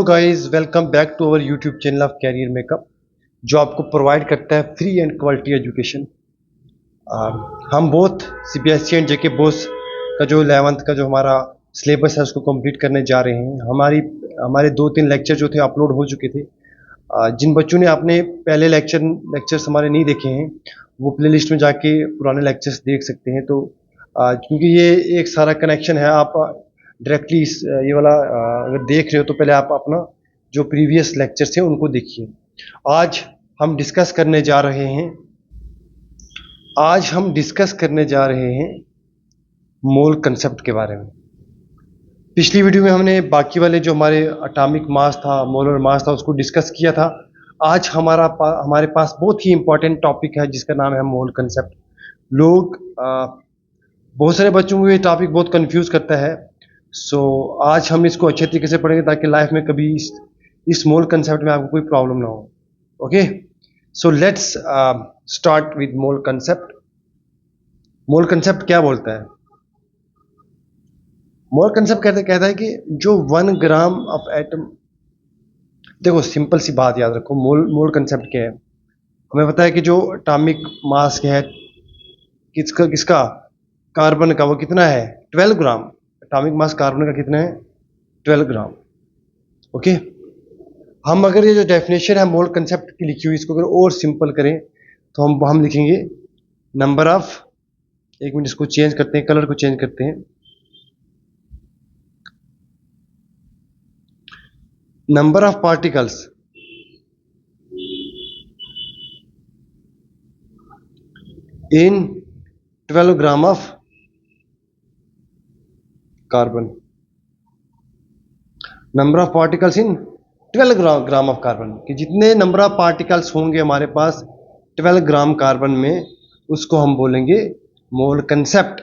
Guys, welcome back to our YouTube channel of career makeup जो आपको provide करता है फ्री एंड क्वालिटी एजुकेशन। हम both CBSE and JK BOSE का जो 11th का जो हमारा सिलेबस है उसको कंप्लीट करने जा रहे हैं। हमारे 2-3 लेक्चर जो थे अपलोड हो चुके थे। जिन बच्चों ने अपने पहले लेक्चर्स हमारे नहीं देखे हैं वो प्लेलिस्ट में जाके पुराने लेक्चर्स देख सकते हैं। तो क्योंकि ये एक सारा कनेक्शन है, आप डायरेक्टली ये वाला अगर देख रहे हो तो पहले आप अपना जो प्रीवियस लेक्चर्स थे उनको देखिए। आज हम डिस्कस करने जा रहे हैं आज हम डिस्कस करने जा रहे हैं मोल कंसेप्ट के बारे में। पिछली वीडियो में हमने बाकी वाले जो हमारे एटॉमिक मास था, मोलर मास था, उसको डिस्कस किया था। आज हमारे पास बहुत ही इंपॉर्टेंट टॉपिक है जिसका नाम है मोल कंसेप्ट। लोग बहुत सारे बच्चों को ये टॉपिक बहुत कंफ्यूज करता है। आज हम इसको अच्छे तरीके से पढ़ेंगे ताकि लाइफ में कभी इस मोल कंसेप्ट में आपको कोई प्रॉब्लम ना हो। Okay, so let's start with mole concept. Mole concept क्या बोलता है? मोल कंसेप्ट कहता है कि जो 1 ग्राम ऑफ एटम, देखो सिंपल सी बात याद रखो, मोल कंसेप्ट क्या है। हमें पता है कि जो एटॉमिक मास है किसका कार्बन का, वो कितना है? 12 ग्राम। एटॉमिक मास कार्बन का कितना है? 12 ग्राम। ओके, हम अगर ये जो डेफिनेशन है मोल कंसेप्ट की लिखी हुई, इसको अगर और सिंपल करें तो हम लिखेंगे नंबर ऑफ, एक मिनट इसको चेंज करते हैं, कलर को चेंज करते हैं। Number of particles in 12 gram of carbon. Number of particles in 12 gram of carbon, कि जितने नंबर ऑफ पार्टिकल्स होंगे हमारे पास 12 ग्राम कार्बन में, उसको हम बोलेंगे मोल कंसेप्ट।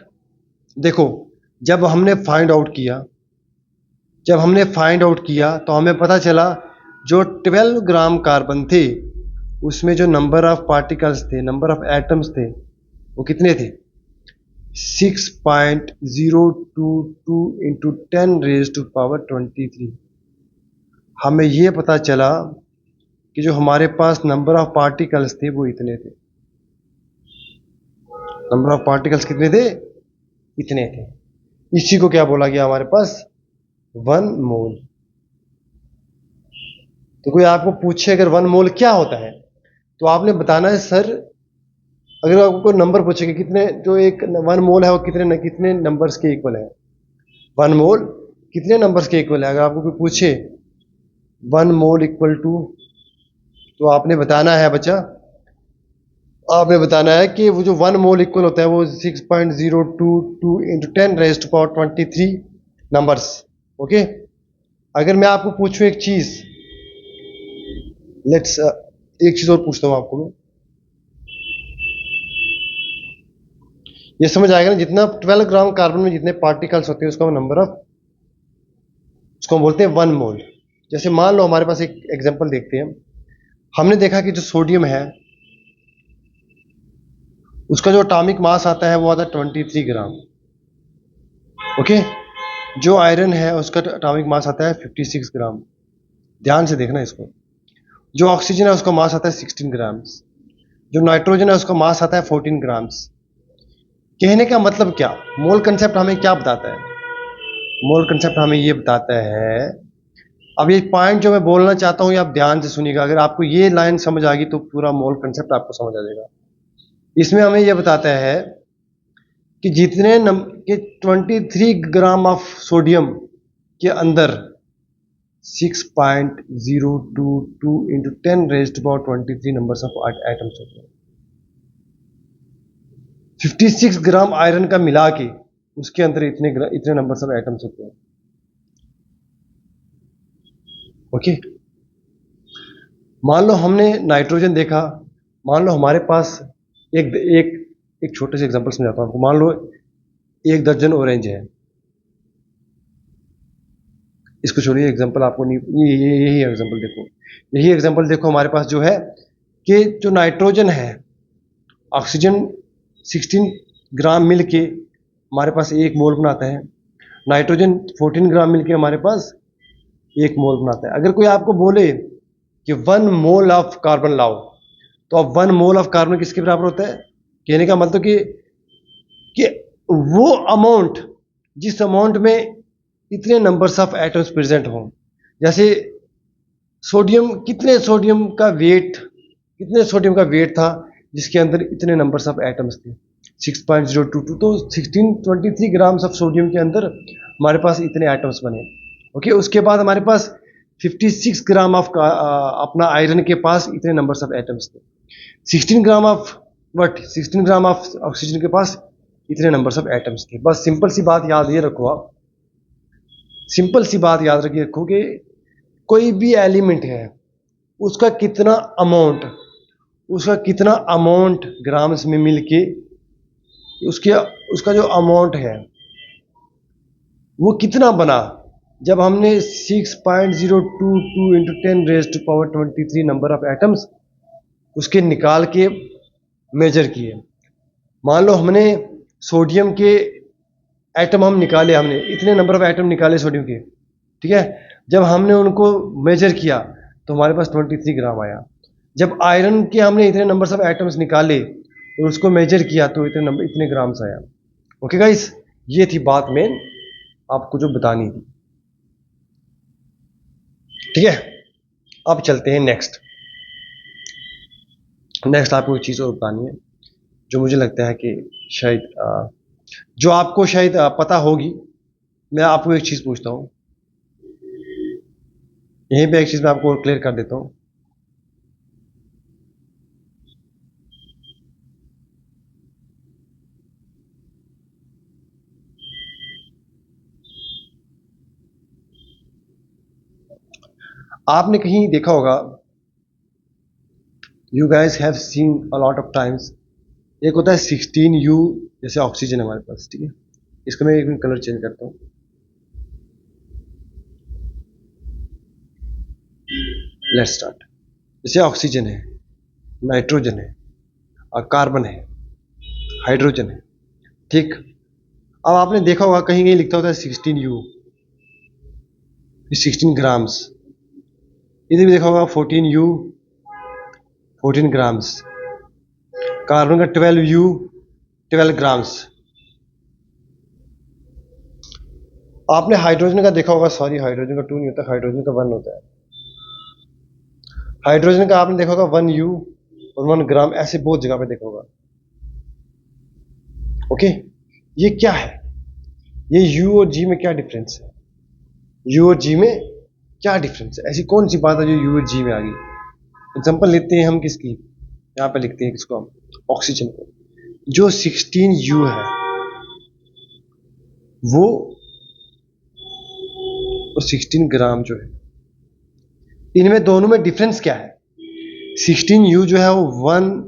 देखो, जब हमने फाइंड आउट किया तो हमें पता चला जो 12 ग्राम कार्बन थे उसमें जो नंबर ऑफ पार्टिकल्स थे, नंबर ऑफ एटम्स थे, वो कितने थे? 6.022 इंटू 10⁻23। हमें ये पता चला कि जो हमारे पास नंबर ऑफ पार्टिकल्स थे वो इतने थे। नंबर ऑफ पार्टिकल्स कितने थे? इतने थे। इसी को क्या बोला गया हमारे पास? 1 मोल। तो कोई आपको पूछे अगर 1 मोल क्या होता है तो आपने बताना है सर, अगर आपको कोई नंबर पूछे कि कितने, जो एक 1 मोल है वो कितने नंबर्स के इक्वल है, 1 मोल कितने नंबर्स के इक्वल है, अगर आपको कोई पूछे 1 मोल इक्वल टू, तो आपने बताना है बच्चा, आपने बताना है कि वो जो 1 मोल इक्वल होता है वो 6.022 इंटू 10⁻23 नंबर्स। ओके, अगर मैं आपको पूछूं एक चीज, एक चीज और पूछता हूं आपको मैं, ये समझ आएगा ना, जितना 12 ग्राम कार्बन में जितने पार्टिकल्स होते हैं उसका नंबर ऑफ, उसको हम बोलते हैं 1 मोल। जैसे मान लो हमारे पास एक एग्जांपल देखते हैं। हमने देखा कि जो सोडियम है उसका जो एटॉमिक मास आता है वो आता है 23 ग्राम। ओके, जो आयरन है उसका एटॉमिक मास आता है 56 ग्राम। ध्यान से देखना इसको। जो ऑक्सीजन है उसका मास आता है 16 ग्राम्स। जो नाइट्रोजन है उसका मास आता है 14 ग्राम्स। कहने का मतलब क्या, मोल कंसेप्ट हमें क्या बताता है? मोल कंसेप्ट हमें ये बताता है, अब ये पॉइंट जो मैं बोलना चाहता हूँ ये आप ध्यान से सुनिएगा। अगर आपको ये लाइन समझ आ गई तो पूरा मोल कंसेप्ट आपको समझ आ जाएगा। इसमें हमें यह बताता है कि कि 23 ग्राम ऑफ सोडियम के अंदर 6.022 इंटू 10⁻23 नंबर्स ऑफ एटम्स होते हैं। 56 ग्राम आयरन का मिला के उसके अंदर इतने नंबर्स ऑफ एटम्स होते हैं। ओके, मान लो हमने नाइट्रोजन देखा, मान लो हमारे पास एक एक एक छोटे से एग्जांपल समझाता हूं आपको। मान लो 1 दर्जन ऑरेंज है, इसको छोड़िए, एग्जांपल आपको नहीं, यही एग्जांपल देखो, यही एग्जांपल देखो। हमारे पास जो है कि जो नाइट्रोजन है, ऑक्सीजन 16 ग्राम मिल के हमारे पास 1 मोल बनाता है, नाइट्रोजन 14 ग्राम मिल के हमारे पास 1 मोल बनाता है। अगर कोई आपको बोले कि 1 मोल ऑफ कार्बन लाओ, तो अब 1 मोल ऑफ कार्बन किसके बराबर होता है? कहने का मतलब कि वो अमाउंट, जिस अमाउंट में इतने नंबर्स ऑफ एटम्स प्रेजेंट हों। जैसे सोडियम, कितने सोडियम का वेट था जिसके अंदर इतने नंबर्स ऑफ एटम्स थे? 6.022। तो 1623 ग्राम्स ऑफ सोडियम के अंदर हमारे पास इतने एटम्स बने। ओके, उसके बाद हमारे पास 56 ग्राम ऑफ अपना आयरन के पास इतने नंबर्स ऑफ एटम्स थे। 16 ग्राम ऑफ ऑक्सीजन के पास इतने नंबर्स ऑफ एटम्स थे। बस सिंपल सी बात याद ये रखो, आप सिंपल सी बात याद रखो कि कोई भी एलिमेंट है, उसका कितना अमाउंट ग्राम्स में मिलके उसका जो अमाउंट है वो कितना बना, जब हमने 6.022 इंटू 10⁻23 नंबर ऑफ एटम्स उसके निकाल के मेजर किए। मान लो हमने सोडियम के एटम निकाले, हमने इतने नंबर ऑफ एटम निकाले सोडियम के, ठीक है। जब हमने उनको मेजर किया तो हमारे पास 23 ग्राम आया। जब आयरन के हमने इतने नंबर्स ऑफ एटम्स निकाले और उसको मेजर किया तो इतने ग्राम्स आया। ओके गाइस, ये थी बात में आपको जो बतानी थी, ठीक है। अब चलते हैं नेक्स्ट आपको एक चीज़ और बतानी है जो मुझे लगता है कि शायद जो आपको शायद पता होगी। मैं आपको एक चीज़ पूछता हूँ, यहीं पे एक चीज़ मैं आपको और क्लियर कर देता हूँ। आपने कहीं देखा होगा, you guys have seen a lot of times, एक होता है 16U, जैसे ऑक्सीजन हमारे पास, ठीक है। इसका मैं एक कलर चेंज करता हूँ। Let's start. जैसे ऑक्सीजन है, नाइट्रोजन है, और कार्बन है, हाइड्रोजन है, ठीक। अब आपने देखा होगा कहीं कहीं लिखता होता है 16U, 16 ग्राम्स। इधर भी देखा होगा 14U, 14 ग्राम्स। कार्बन का 12U, 12 ग्राम्स। आपने हाइड्रोजन का देखा होगा, सॉरी हाइड्रोजन का 2 नहीं होता, हाइड्रोजन का 1 होता है। हाइड्रोजन का आपने देखा होगा 1U और 1 ग्राम, ऐसे बहुत जगह पे देखा होगा। ओके, ये क्या है? ये U और G में क्या डिफरेंस है? U और G में क्या डिफरेंस है? ऐसी कौन सी बात है जो U और G में आ गई? एग्जांपल लेते हैं हम किसकी, यहाँ पे लिखते हैं किसको, हम ऑक्सीजन को। जो 16U है वो 16 ग्राम जो है, इनमें दोनों में डिफरेंस क्या है? 16U जो है वो 1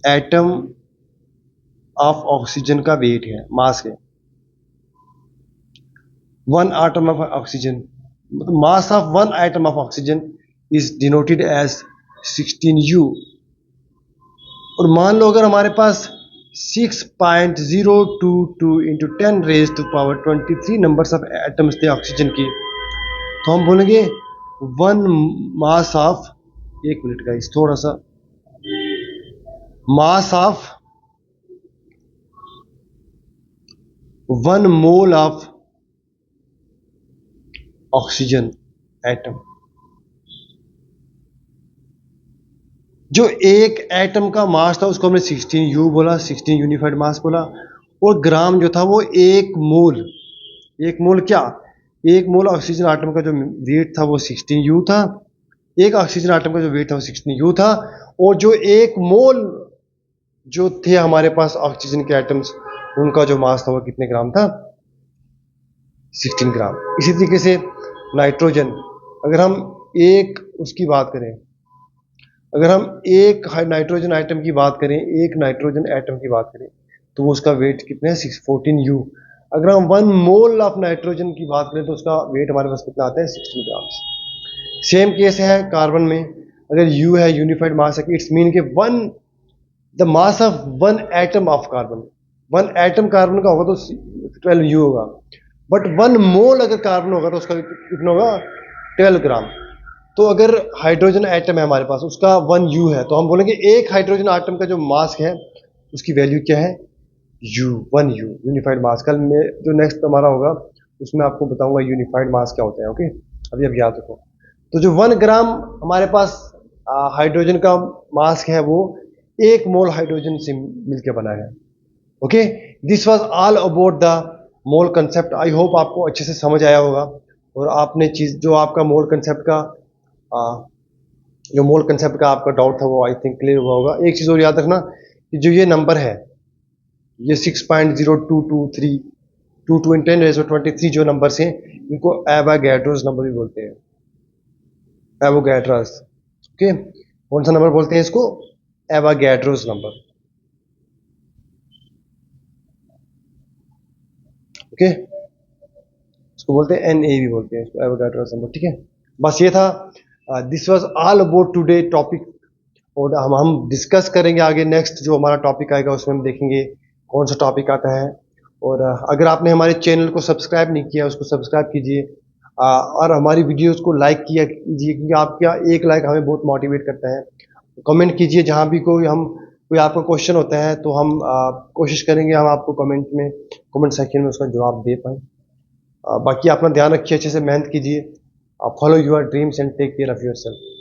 एटम ऑफ ऑक्सीजन का वेट है, मास है। 1 atom of oxygen, mass of 1 atom of oxygen is denoted as 16U। और मान लो अगर हमारे पास 6.022 इंटू 10⁻23 नंबर्स ऑफ एटम्स थे ऑक्सीजन की, तो हम बोलेंगे 1 मास ऑफ, एक मिनट गाइस, थोड़ा सा, mass of 1 mole of oxygen atom. जो एक एटम का मास था उसको हमने 16U बोला, 16 यूनिफाइड मास बोला। और ग्राम जो था वो एक मोल क्या, एक मोल ऑक्सीजन आटम का जो वेट था वो 16U था। एक ऑक्सीजन आटम का जो वेट था वो 16U था। और जो एक मोल जो थे हमारे पास ऑक्सीजन के एटम्स, उनका जो मास था वो कितने ग्राम था? 16 ग्राम। इसी तरीके से नाइट्रोजन, अगर हम एक उसकी बात करें, अगर हम एक नाइट्रोजन आइटम की बात करें, एक नाइट्रोजन एटम की बात करें, तो वो उसका वेट कितना है? 14U। अगर हम 1 मोल ऑफ नाइट्रोजन की बात करें तो उसका वेट हमारे पास कितना आता है? 16 ग्राम्स। सेम केस है कार्बन में, अगर U है, यूनिफाइड मास है, इट्स मीन के the mass of 1 atom of carbon, 1 atom carbon का होगा तो 12U होगा। बट 1 मोल अगर कार्बन होगा तो उसका कितना होगा 12 ग्राम। तो अगर हाइड्रोजन एटम है हमारे पास, उसका 1 यू है, तो हम बोलेंगे एक हाइड्रोजन एटम का जो मास है उसकी वैल्यू क्या है, यू, 1 यू, यूनिफाइड मास। कल में जो नेक्स्ट हमारा होगा उसमें आपको बताऊंगा यूनिफाइड मास क्या होता है। ओके, अभी अब याद रखो। तो जो 1 ग्राम हमारे पास हाइड्रोजन का मास है वो 1 मोल हाइड्रोजन से मिलकर बना है। Okay, this was all about the mole concept. I hope आपको अच्छे से समझ आया होगा, और आपने चीज जो आपका मोल कंसेप्ट का जो मोल कंसेप्ट का आपका डाउट था वो आई थिंक क्लियर हुआ होगा। एक चीज और याद रखना कि जो ये नंबर है, ये 6.0223 टू 10⁻23 जो नंबर्स हैं, इनको एवोगैड्रोस नंबर भी बोलते हैं, एवोगैड्रस। ओके, कौन सा नंबर बोलते हैं इसको, एवोगैड्रोस नंबर। ओके, इसको बोलते हैं एन ए भी बोलते हैं इसको, एवोगैड्रोस नंबर। ठीक है, बस ये था, this was all about today topic. और हम डिस्कस करेंगे आगे, नेक्स्ट जो हमारा टॉपिक आएगा उसमें हम देखेंगे कौन सा टॉपिक आता है। और अगर आपने हमारे चैनल को सब्सक्राइब नहीं किया उसको सब्सक्राइब कीजिए, और हमारी वीडियोस को लाइक किया कीजिए, क्योंकि आपका एक लाइक हमें बहुत मोटिवेट करता है। कमेंट कीजिए जहाँ भी कोई आपका क्वेश्चन होता है, तो हम कोशिश करेंगे हम आपको कमेंट सेक्शन में उसका जवाब दे पाएँ। बाकी अपना ध्यान रखिए, अच्छे से मेहनत कीजिए, follow your dreams and take care of your self.